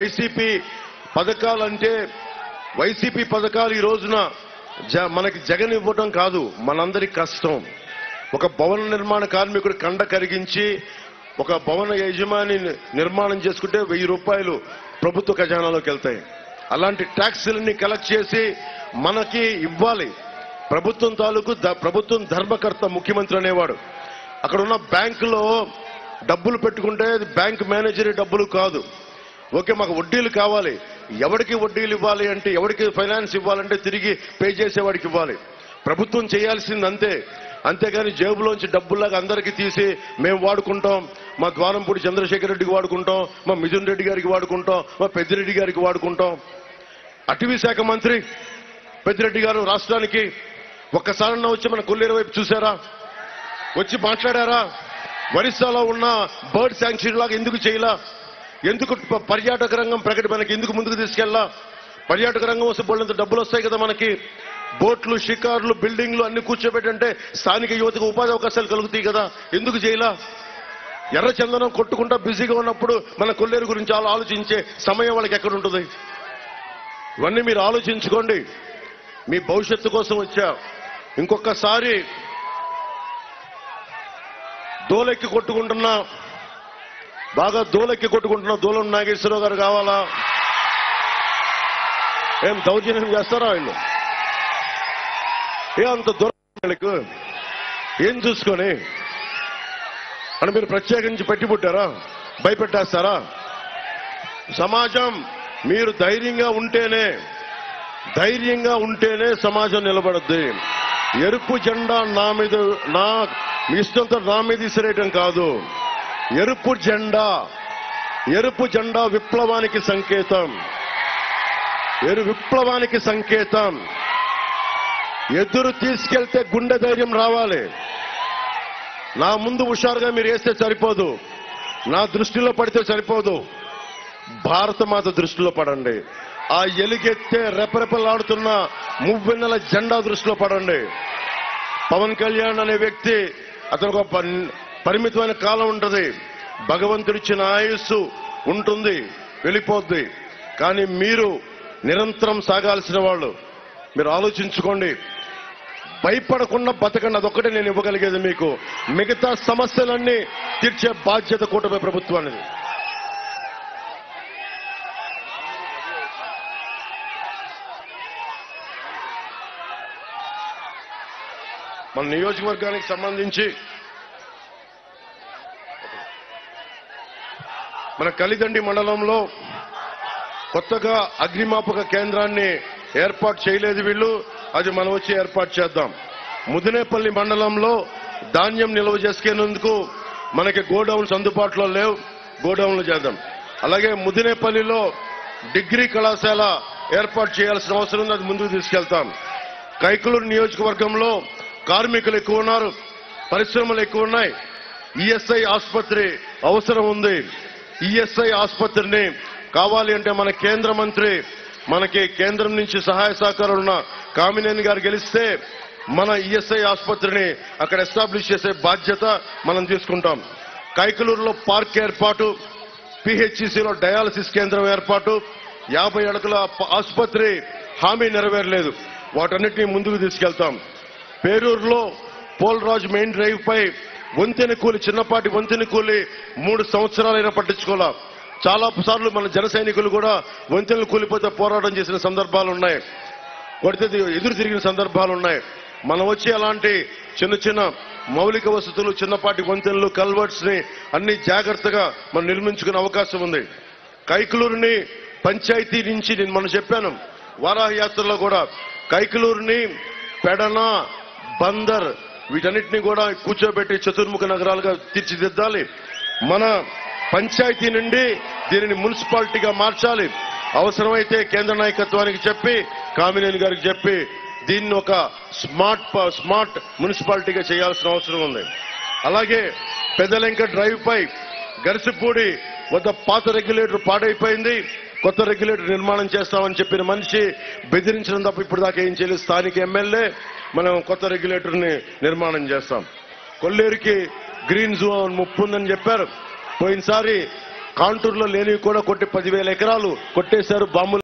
YCP పథకాలంటే YCP పథకాలు ఈ రోజున మనకి జగన్ ఇవ్వడం కాదు, మనందరి కష్టం. ఒక భవన నిర్మాణ కార్మికుడు కండ కరిగించి ఒక భవన యజమాని నిర్మాణం చేసుకుంటే 1000 రూపాయలు ప్రభుత్వ ఖజానాలోకి వెళ్తాయి. అలాంటి ట్యాక్సులన్నీ కలెక్ట్ చేసి మనకి ఇవ్వాలి. ప్రభుత్వం తాలూకు ప్రభుత్వం ధర్మకర్త ముఖ్యమంత్రి అనేవాడు. అక్కడ ఉన్న బ్యాంకులో డబ్బులు పెట్టుకుంటే అది బ్యాంక్ మేనేజర్ డబ్బులు కాదు. ఓకే, మాకు వడ్డీలు కావాలి. ఎవరికి వడ్డీలు ఇవ్వాలి అంటే, ఎవరికి ఫైనాన్స్ ఇవ్వాలంటే తిరిగి పే చేసేవాడికి ఇవ్వాలి. ప్రభుత్వం చేయాల్సింది అంతే. అంతేగాని జేబులోంచి డబ్బుల్లాగా అందరికీ తీసి మేము వాడుకుంటాం, మా ద్వారంపూడి చంద్రశేఖర్ రెడ్డికి వాడుకుంటాం, మా మిథున్ రెడ్డి గారికి వాడుకుంటాం, మా పెద్దిరెడ్డి గారికి వాడుకుంటాం. అటవీ శాఖ మంత్రి పెద్దిరెడ్డి గారు రాష్ట్రానికి ఒక్కసారన్నా వచ్చి మన కొల్లేరు వైపు చూశారా? వచ్చి మాట్లాడారా? ఒరిస్సాలో ఉన్న బర్డ్ శాంక్చురీ లాగా ఎందుకు చేయాల? ఎందుకు పర్యాటక రంగం మనకి ఎందుకు ముందుకు తీసుకెళ్ళా? పర్యాటక రంగం వస్తే బోళ్ళంత డబ్బులు వస్తాయి కదా మనకి. బోట్లు, షికార్లు, బిల్డింగ్లు అన్ని కూర్చోబెట్టంటే స్థానిక యువతకు ఉపాధి అవకాశాలు కలుగుతాయి కదా, ఎందుకు చేయాల? ఎర్ర చందనం కొట్టుకుంటా బిజీగా ఉన్నప్పుడు మన కొల్లేరు గురించి ఆలోచించే సమయం వాళ్ళకి ఎక్కడ ఉంటుంది? ఇవన్నీ మీరు ఆలోచించుకోండి. మీ భవిష్యత్తు కోసం వచ్చా. ఇంకొకసారి దోలెక్కి కొట్టుకుంటున్నా, బాగా దోలెక్కి కొట్టుకుంటున్నా దూలం నాగేశ్వరరావు గారు కావాలా? ఏం దౌర్జన్యం చేస్తారా వీళ్ళు? అంత దూరం ఏం చూసుకొని అని మీరు ప్రత్యేకించి పెట్టి పుట్టారా? భయపెట్టేస్తారా? సమాజం మీరు ధైర్యంగా ఉంటేనే సమాజం నిలబడద్ది. ఎరుపు జెండా నా ఇష్టంతో నా మీద విసిరేయటం కాదు. ఎరుపు జెండా విప్లవానికి సంకేతం. విప్లవానికి సంకేతం. ఎదురు తీసుకెళ్తే గుండె ధైర్యం రావాలి. నా ముందు హుషారుగా మీరు వేస్తే సరిపోదు, నా దృష్టిలో పడితే సరిపోదు. భారతమాత దృష్టిలో పడండి. ఆ ఎలుగెత్తే రెపరెపలాడుతున్న మువ్వెన్నెల జెండా దృష్టిలో పడండి. పవన్ కళ్యాణ్ అనే వ్యక్తి, అతనికి ఒక పరిమితమైన కాలం ఉంటుంది. భగవంతుడిచ్చిన ఆయుస్సు ఉంటుంది, వెళ్ళిపోద్ది. కానీ మీరు నిరంతరం సాగాల్సిన వాళ్ళు. మీరు ఆలోచించుకోండి. భయపడకుండా బతకండి. అదొక్కటే నేను ఇవ్వగలిగేది మీకు. మిగతా సమస్యలన్నీ తీర్చే బాధ్యత కూటమి ప్రభుత్వానికి. మన నియోజకవర్గానికి సంబంధించి మన కలిదండి మండలంలో కొత్తగా అగ్నిమాపక కేంద్రాన్ని ఏర్పాటు చేయలేదు వీళ్ళు. అది మనం వచ్చి ఏర్పాటు చేద్దాం. ముదినేపల్లి మండలంలో ధాన్యం నిల్వ చేసుకునేందుకు మనకి గోడౌన్స్ అందుబాటులో లేవు, గోడౌన్లు చేద్దాం. అలాగే ముదినేపల్లిలో డిగ్రీ కళాశాల ఏర్పాటు చేయాల్సిన అవసరం ఉంది, అది ముందుకు తీసుకెళ్తాం. కైకలూరు నియోజకవర్గంలో కార్మికులు ఎక్కువ ఉన్నారు, పరిశ్రమలు ఎక్కువ ఉన్నాయి. ఈఎస్ఐ ఆసుపత్రి అవసరం ఉంది. ఈఎస్ఐ ఆసుపత్రిని కావాలి అంటే మన కేంద్ర మంత్రి, మనకి కేంద్రం నుంచి సహాయ సహకారాలు ఉన్న కామినేని గారు గెలిస్తే మన ఈఎస్ఐ ఆసుపత్రిని అక్కడ ఎస్టాబ్లిష్ చేసే బాధ్యత మనం తీసుకుంటాం. కైకలూరులో పార్క్ ఏర్పాటు, పిహెచ్సిలో డయాలసిస్ కేంద్రం ఏర్పాటు, 50 అడుగుల ఆసుపత్రి హామీ నెరవేరలేదు, వాటన్నిటినీ ముందుకు తీసుకెళ్తాం. పేరూరులో పోలరాజు మెయిన్ డ్రైవ్ పై వంతెన కూలి, చిన్నపాటి వంతెన కూలి 3 సంవత్సరాలైనా పట్టించుకోవాలా. చాలా సార్లు మన జన సైనికులు కూడా వంతెనలు కూలిపోతే పోరాటం చేసిన సందర్భాలు ఉన్నాయి, కొడితే ఎదురు తిరిగిన సందర్భాలు ఉన్నాయి. మనం వచ్చి అలాంటి చిన్న చిన్న మౌలిక వసతులు, చిన్నపాటి వంతెనలు, కల్వర్ట్స్ ని అన్ని జాగ్రత్తగా మనం నిర్మించుకునే అవకాశం ఉంది. కైకలూరుని పంచాయతీ నుంచి నేను మనం చెప్పాను వారాహ యాత్రలో కూడా, కైకలూరుని పెడన, బందర్ వీటన్నిటిని కూడా కూర్చోబెట్టి చతుర్ముఖ నగరాలుగా తీర్చిదిద్దాలి. మన పంచాయతీ నుండి దీనిని మున్సిపాలిటీగా మార్చాలి. అవసరమైతే కేంద్ర నాయకత్వానికి చెప్పి, కామినేని గారికి చెప్పి దీన్ని ఒక స్మార్ట్ మున్సిపాలిటీగా చేయాల్సిన అవసరం ఉంది. అలాగే పెద్దలెంక డ్రైవ్ పై గరిసిపూడి వద్ద పాత రెగ్యులేటర్ పాడైపోయింది, కొత్త రెగ్యులేటర్ నిర్మాణం చేస్తామని చెప్పిన మనిషి బెదిరించడం తప్ప ఇప్పుడు దాకా ఏం చేయలేదు. స్థానిక ఎమ్మెల్యే మనం కొత్త రెగ్యులేటర్ని నిర్మాణం చేస్తాం. కొల్లేరుకి గ్రీన్ జోన్ ముప్పు ఉందని చెప్పారు. పోయినసారి కాంటూరులో లేనివి కూడా కొట్టి 10,000 ఎకరాలు కొట్టేశారు బాంబులు